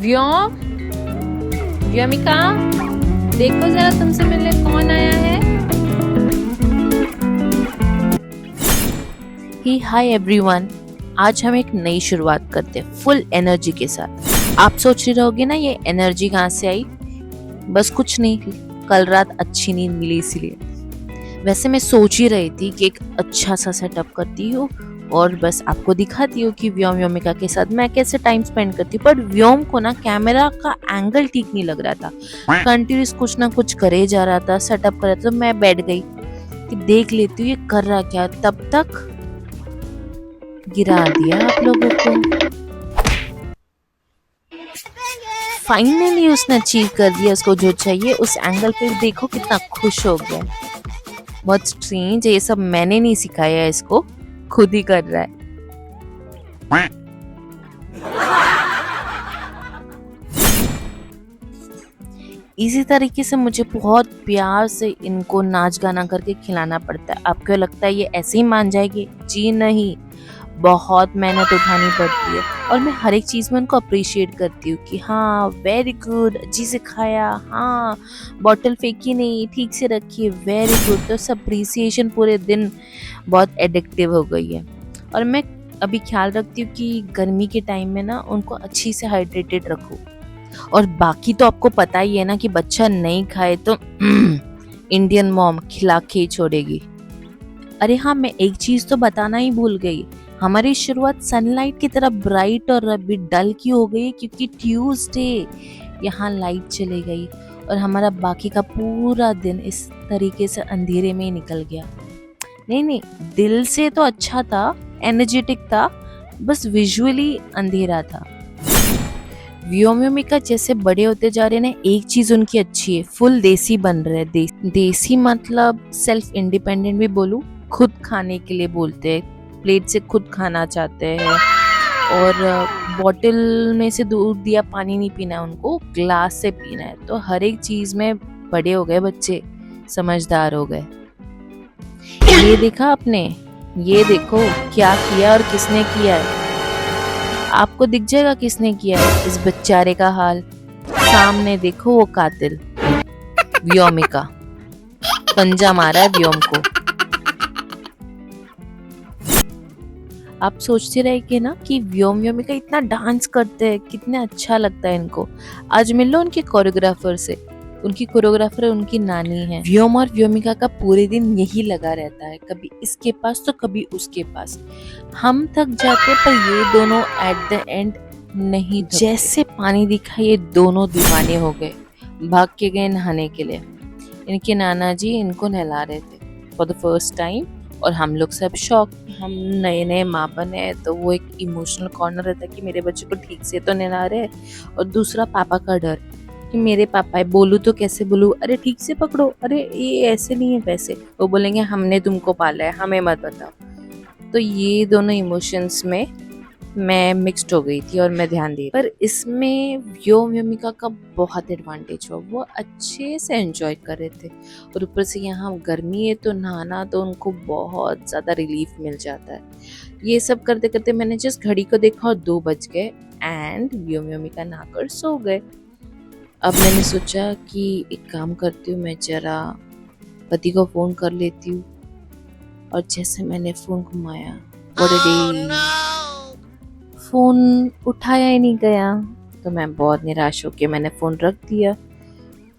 व्योम, व्योमिका, देखो जरा तुमसे मिलने कौन आया है। ही हाय एवरीवन, आज हम एक नई शुरुआत करते हैं फुल एनर्जी के साथ। आप सोच रहे होगे ना ये एनर्जी कहाँ से आई। बस कुछ नहीं, कल रात अच्छी नींद मिली इसीलिए। वैसे मैं सोच ही रही थी कि एक अच्छा सा सेटअप करती हूँ और बस आपको दिखाती हूँ कि व्योम व्योमिका के साथ मैं कैसे टाइम स्पेंड करती हूँ। पर व्योम को ना कैमरा का एंगल ठीक नहीं लग रहा था, कंटिन्यूस कुछ ना कुछ करे जा रहा था, सेटअप कर रहा था। तो मैं बैठ गई कि देख लेती हूँ ये कर रहा क्या। तब तक गिरा दिया आप लोगों को। फाइनली उसने अचीव कर दिया उसको जो चाहिए। उस एंगल पे देखो कितना खुश हो गया। बहुत स्ट्रेंज है, ये सब मैंने नहीं सिखाया है इसको, खुद ही कर रहा है। इसी तरीके से मुझे बहुत प्यार से इनको नाच गाना करके खिलाना पड़ता है। आपको लगता है ये ऐसे ही मान जाएगी? जी नहीं, बहुत मेहनत उठानी पड़ती है। और मैं हर एक चीज़ में उनको अप्रिशिएट करती हूँ कि हाँ वेरी गुड, जी से खाया, हाँ बॉटल फेंकी नहीं, ठीक से रखी है, वेरी गुड। तो अप्रिसिएशन पूरे दिन बहुत एडिक्टिव हो गई है। और मैं अभी ख्याल रखती हूँ कि गर्मी के टाइम में ना उनको अच्छी से हाइड्रेटेड रखूँ। और बाकी तो आपको पता ही है ना कि बच्चा नहीं खाए तो इंडियन मॉम खिला के ही छोड़ेगी। अरे हाँ, मैं एक चीज तो बताना ही भूल गई। हमारी शुरुआत सनलाइट की तरह ब्राइट और अभी डल क्यों हो गई? क्योंकि ट्यूसडे यहाँ लाइट चली गई और हमारा बाकी का पूरा दिन इस तरीके से अंधेरे में ही निकल गया। नहीं, दिल से तो अच्छा था, एनर्जेटिक था, बस विजुअली अंधेरा था। व्योमिका जैसे बड़े होते जा रहे हैं, एक चीज उनकी अच्छी है, फुल देसी बन रहे हैं। देसी मतलब सेल्फ इंडिपेंडेंट भी बोलूं, खुद खाने के लिए बोलते हैं, प्लेट से खुद खाना चाहते हैं। और बॉटल में से दूध दिया पानी नहीं पीना है उनको, ग्लास से पीना है। तो हर एक चीज में बड़े हो गए बच्चे, समझदार हो गए। ये देखा आपने? ये देखो क्या किया और किसने किया है। आपको दिख जाएगा किसने किया है इस बेचारे का हाल। सामने देखो वो कातिल व्योमिका, पंजा मारा है व्योम को। आप सोचते रहेंगे ना कि व्योम व्योमिका इतना डांस करते हैं, कितने अच्छा लगता है इनको। आज मिल लो उनके कोरियोग्राफर से। उनकी कोरियोग्राफर उनकी नानी है। व्योम और व्योमिका का पूरे दिन यही लगा रहता है, कभी इसके पास तो कभी उसके पास। हम थक जाते पर ये दोनों एट द एंड नहीं थकते। जैसे पानी दिखा ये दोनों दीवाने हो गए, भाग के गए नहाने के लिए। इनके नाना जी इनको नहला रहे थे फॉर द फर्स्ट टाइम और हम लोग सब शॉक। हम नए नए माँ बने तो वो एक इमोशनल कॉर्नर रहता है कि मेरे बच्चे को ठीक से तो नहला रहे, और दूसरा पापा का डर कि मेरे पापा है, बोलूँ तो कैसे बोलूँ, अरे ठीक से पकड़ो, अरे ये ऐसे नहीं है वैसे। वो बोलेंगे हमने तुमको पाला है, हमें मत बताओ। तो ये दोनों इमोशंस में मैं मिक्स्ड हो गई थी और मैं ध्यान दी। पर इसमें व्योमिका का बहुत एडवांटेज हुआ, वो अच्छे से एंजॉय कर रहे थे। और ऊपर से यहाँ गर्मी है तो नहाना तो उनको बहुत ज़्यादा रिलीफ मिल जाता है। ये सब करते करते मैंने जस्ट घड़ी को देखा और 2 बज गए एंड व्योमिका नहाकर सो गए। अब मैंने सोचा कि एक काम करती हूँ, मैं जरा पति को फ़ोन कर लेती हूँ। और जैसे मैंने फ़ोन घुमाया, फ़ोन उठाया ही नहीं गया। तो मैं बहुत निराश होकर मैंने फ़ोन रख दिया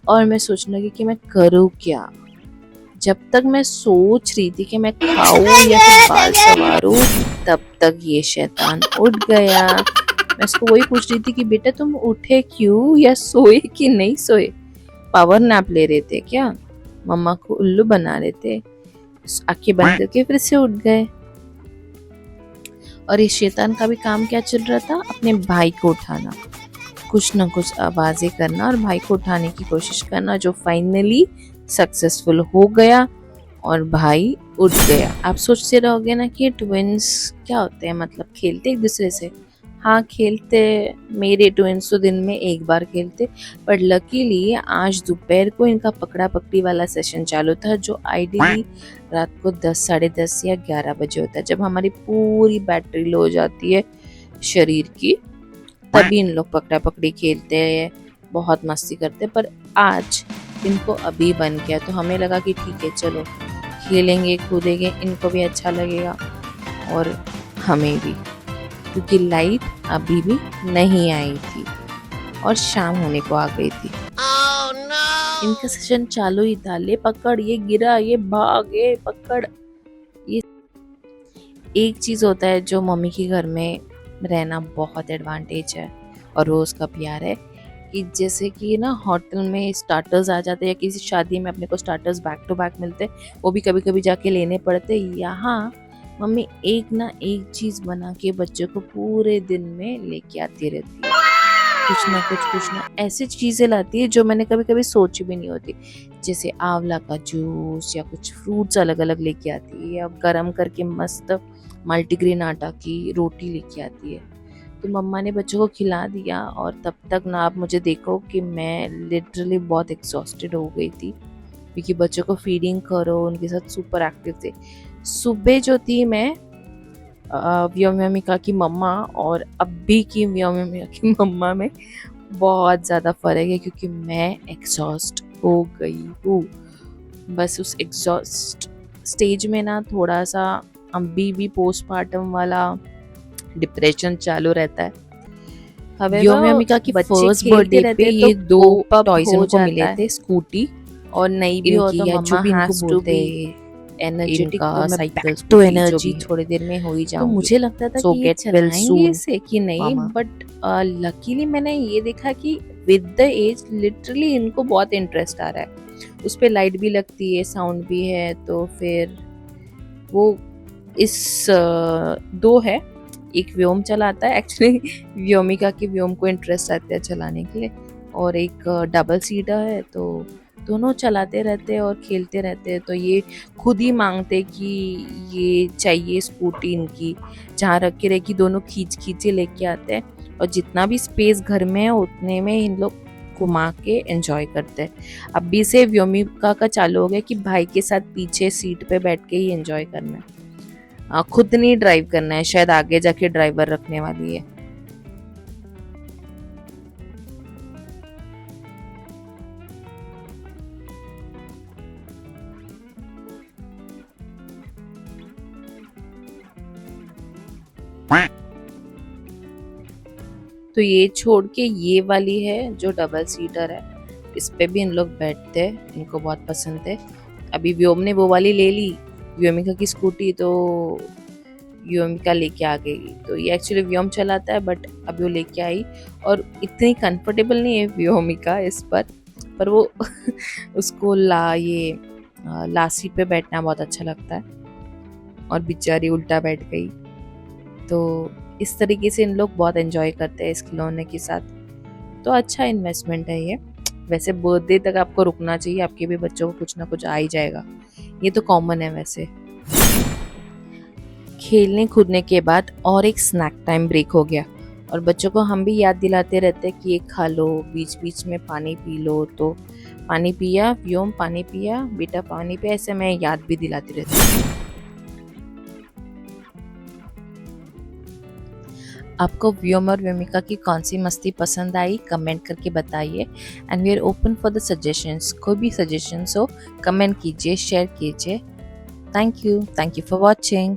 और मैं सोचने लगी कि मैं करूँ क्या। जब तक मैं सोच रही थी कि मैं खाऊं या फिर बाल संवारूं, तब तक ये शैतान उठ गया। मैं उसको वही पूछ रही थी कि बेटा तुम उठे क्यों, या सोए कि नहीं सोए, पावर नैप ले रहे थे क्या, मम्मा को उल्लू बना रहे थे। आंखें बंद करके फिर से उठ गए। और इस शैतान का भी काम क्या चल रहा था, अपने भाई को उठाना, कुछ ना कुछ आवाजें करना और भाई को उठाने की कोशिश करना, जो फाइनली सक्सेसफुल हो गया और भाई उठ गया। आप सोचते रहोगे ना कि ट्विंस क्या होते हैं, मतलब खेलते एक दूसरे से। हाँ खेलते, मेरे ट्विंस तो दिन में एक बार खेलते, पर लकीली आज दोपहर को इनका पकड़ा पकड़ी वाला सेशन चालू था, जो आइडियली रात को 10, साढ़े 10 या 11 बजे होता है, जब हमारी पूरी बैटरी लो हो जाती है शरीर की, तभी इन लोग पकड़ा पकड़ी खेलते हैं, बहुत मस्ती करते हैं। पर आज इनको अभी बन गया तो हमें लगा कि ठीक है चलो खेलेंगे कूदेंगे, इनको भी अच्छा लगेगा और हमें भी, क्योंकि लाइट अभी भी नहीं आई थी और शाम होने को आ गई थी। इनका सेशन चालू ही था, ले पकड़, ये गिरा, ये भाग, ये पकड़। ये एक चीज होता है जो मम्मी के घर में रहना बहुत एडवांटेज है और वो उसका प्यार है कि जैसे कि ना होटल में स्टार्टर्स आ जाते हैं या किसी शादी में अपने को स्टार्टर्स बैक टू बैक मिलते, वो भी कभी कभी जाके लेने पड़ते। यहाँ मम्मी एक ना एक चीज बना के बच्चों को पूरे दिन में लेके आती रहती है, कुछ ना ऐसी चीजें लाती है जो मैंने कभी कभी सोची भी नहीं होती, जैसे आंवला का जूस या कुछ फ्रूट्स अलग अलग लेके आती है, या गरम करके मस्त मल्टीग्रेन आटा की रोटी लेके आती है। तो मम्मा ने बच्चों को खिला दिया और तब तक ना आप मुझे देखो कि मैं लिटरली बहुत एग्जॉस्टेड हो गई थी, क्योंकि बच्चों को फीडिंग करो, उनके साथ सुपर एक्टिव थे। सुबह जो थी मैं व्योमिका की मम्मा और अभी की व्योमिका की मम्मा में बहुत ज़्यादा फ़र्क है, क्योंकि मैं एग्जॉस्ट हो गई हूँ। बस उस एग्जॉस्ट स्टेज में ना थोड़ा सा अभी भी पोस्टमार्टम वाला डिप्रेशन चालू रहता है। व्योमिका की फर्स्ट बर्थडे पे ये दो टॉयज इनको मिले थे, स्कूटी और नई भी हो तो mama has to be energetic, cycle तो एनर्जी थोड़ी देर में हो ही जाऊंगी। तो मुझे लगता था कि ये चलाएंगे इसे कि नहीं, बट लकीली मैंने ये देखा कि विद द एज लिटरली इनको बहुत इंटरेस्ट आ रहा है। उस पे लाइट भी लगती है, साउंड भी है, तो फिर वो इस दो है, एक व्योम चलाता है, एक्चुअली व्योमिका की व्योम को इंटरेस्ट आता है चलाने के लिए, और एक डबल सीटर है, तो दोनों चलाते रहते और खेलते रहते। तो ये खुद ही मांगते कि ये चाहिए स्कूटी इनकी, जहाँ रख के रहेगी दोनों खींच खींचे लेके आते हैं, और जितना भी स्पेस घर में है उतने में इन लोग घुमा के एंजॉय करते हैं। अभी से व्योमिका का चालू हो गया कि भाई के साथ पीछे सीट पे बैठ के ही एंजॉय करना है, खुद नहीं ड्राइव करना है, शायद आगे जाके ड्राइवर रखने वाली है। तो ये छोड़ के ये वाली है जो डबल सीटर है, इस पे भी इन लोग बैठते हैं, इनको बहुत पसंद है। अभी व्योम ने वो वाली ले ली, व्योमिका की स्कूटी, तो व्योमिका लेके आ गई। तो ये एक्चुअली व्योम चलाता है, बट अभी वो लेके आई, और इतनी कंफर्टेबल नहीं है व्योमिका इस पर वो उसको लास्ट सीट पे बैठना बहुत अच्छा लगता है, और बेचारी उल्टा बैठ गई। तो इस तरीके से इन लोग बहुत एंजॉय करते हैं इस खिलौने के साथ। तो अच्छा इन्वेस्टमेंट है ये। वैसे बर्थडे तक आपको रुकना चाहिए, आपके भी बच्चों को कुछ ना कुछ आ ही जाएगा, ये तो कॉमन है। वैसे खेलने कूदने के बाद और एक स्नैक टाइम ब्रेक हो गया, और बच्चों को हम भी याद दिलाते रहते हैं कि ये खा लो, बीच बीच में पानी पी लो। तो पानी पिया व्योम, पानी पिया बेटा, पानी पिया, ऐसे मैं याद भी दिलाती रहती हूँ। आपको व्योम और व्योमिका की कौन सी मस्ती पसंद आई कमेंट करके बताइए, and we are open for the suggestions. कोई भी सजेशंस हो कमेंट कीजिए, शेयर कीजिए। Thank you for watching.